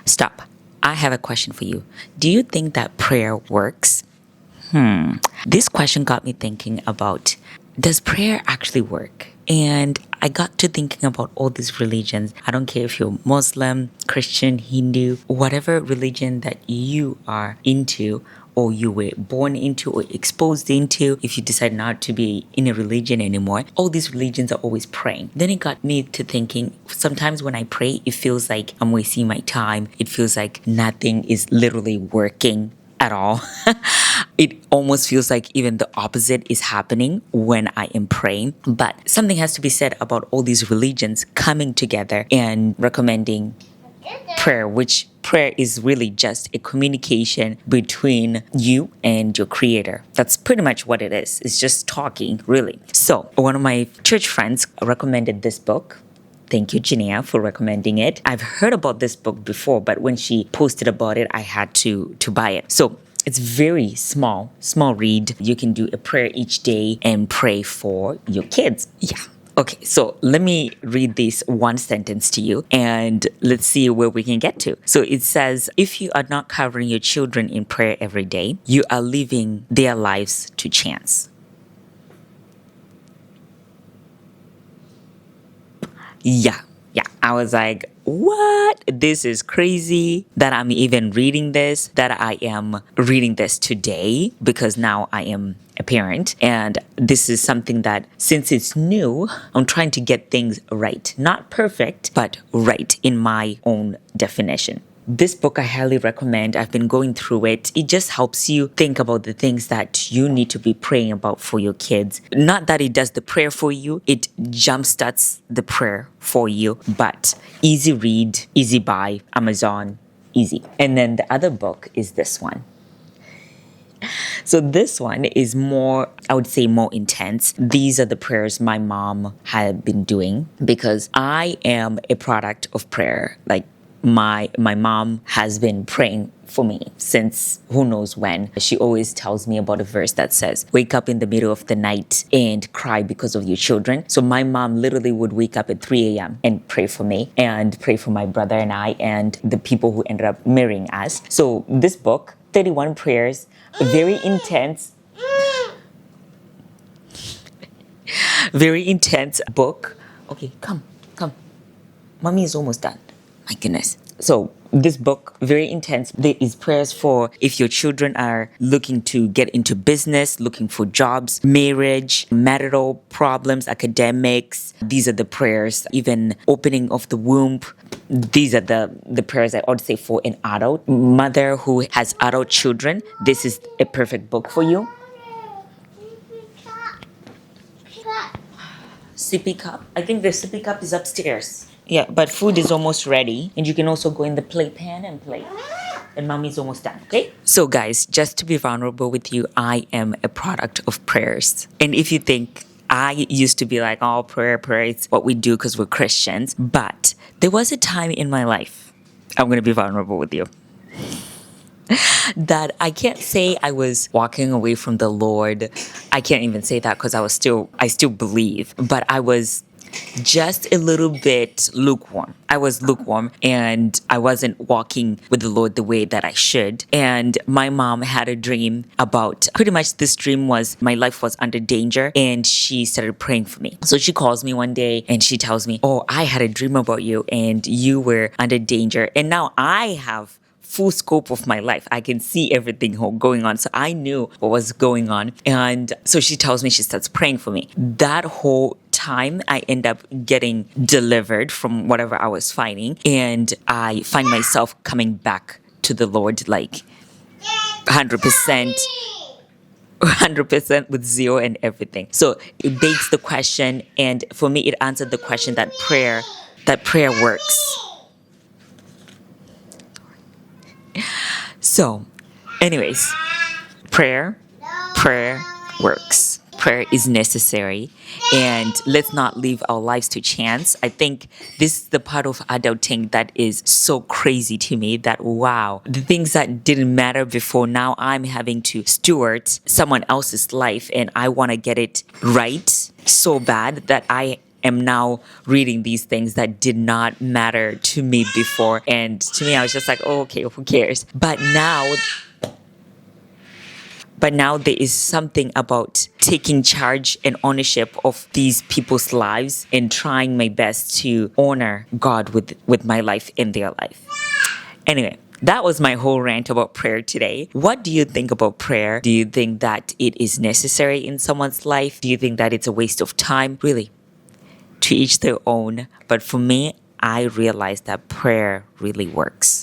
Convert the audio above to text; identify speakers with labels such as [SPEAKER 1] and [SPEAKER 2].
[SPEAKER 1] Stop. I have a question for you. Do you think that prayer works? This question got me thinking about, does prayer actually work? And I got to thinking about all these religions. I don't care if you're Muslim, Christian, Hindu, whatever religion that you are into, or you were born into or exposed into, if you decide not to be in a religion anymore, all these religions are always praying. Then it got me to thinking, sometimes when I pray, it feels like I'm wasting my time. It feels like nothing is literally working at all. It almost feels like even the opposite is happening when I am praying. But something has to be said about all these religions coming together and recommending prayer, which prayer is really just a communication between you and your creator. That's pretty much what it is. It's just talking, really. So one of my church friends recommended this book. Thank you, Jania, for recommending it. I've heard about this book before, but when she posted about it, I had to buy it. So it's very small read. You can do a prayer each day and pray for your kids. Yeah. Okay, so let me read this one sentence to you and let's see where we can get to. So it says, if you are not covering your children in prayer every day, you are leaving their lives to chance. Yeah. I was like, what? This is crazy that I'm even reading this, that I am reading this today because now I am a parent. And this is something that since it's new, I'm trying to get things right. Not perfect, but right in my own definition. This book I highly recommend. I've been going through it. It just helps you think about the things that you need to be praying about for your kids. Not that it does the prayer for you, it jumpstarts the prayer for you. But easy read, easy buy, Amazon, easy. And then the other book is this one. So this one is more, I would say, more intense. These are the prayers my mom had been doing because I am a product of prayer. Like, my mom has been praying for me since who knows when. She always tells me about a verse that says, wake up in the middle of the night and cry because of your children. So my mom literally would wake up at 3 a.m. and pray for me and pray for my brother and I and the people who ended up marrying us. So this book, 31 prayers, very intense, very intense book. Okay, come. Mommy is almost done. My goodness. So this book, very intense. There is prayers for if your children are looking to get into business, looking for jobs, marriage, marital problems, academics. These are the prayers. Even opening of the womb. These are the prayers I would say for an adult mother who has adult children. This is a perfect book for you. Sippy cup. I think the sippy cup is upstairs. Yeah, but food is almost ready. And you can also go in the playpan and play. And mommy's almost done, okay? So guys, just to be vulnerable with you, I am a product of prayers. And if you think I used to be like, oh, prayer is what we do because we're Christians. But there was a time in my life, I'm going to be vulnerable with you, that I can't say I was walking away from the Lord. I can't even say that because I still believe, but I was just a little bit lukewarm. I was lukewarm and I wasn't walking with the Lord the way that I should. And my mom had a dream about, pretty much this dream was my life was under danger and she started praying for me. So she calls me one day and she tells me, oh, I had a dream about you and you were under danger. And now I have full scope of my life. I can see everything going on. So I knew what was going on. And so she tells me, she starts praying for me. That whole time I end up getting delivered from whatever I was fighting. And I find myself coming back to the Lord like 100%. 100% with zeal and everything. So it begs the question, and for me it answered the question that prayer works. So, anyways, prayer works. Prayer is necessary, and let's not leave our lives to chance. I think this is the part of adulting that is so crazy to me, that wow, the things that didn't matter before, now I'm having to steward someone else's life and I want to get it right so bad that I am now reading these things that did not matter to me before. And to me, I was just like, oh, okay, who cares? But now there is something about taking charge and ownership of these people's lives and trying my best to honor God with my life in their life. Anyway, that was my whole rant about prayer today. What do you think about prayer? Do you think that it is necessary in someone's life? Do you think that it's a waste of time? Really, to each their own. But for me, I realized that prayer really works.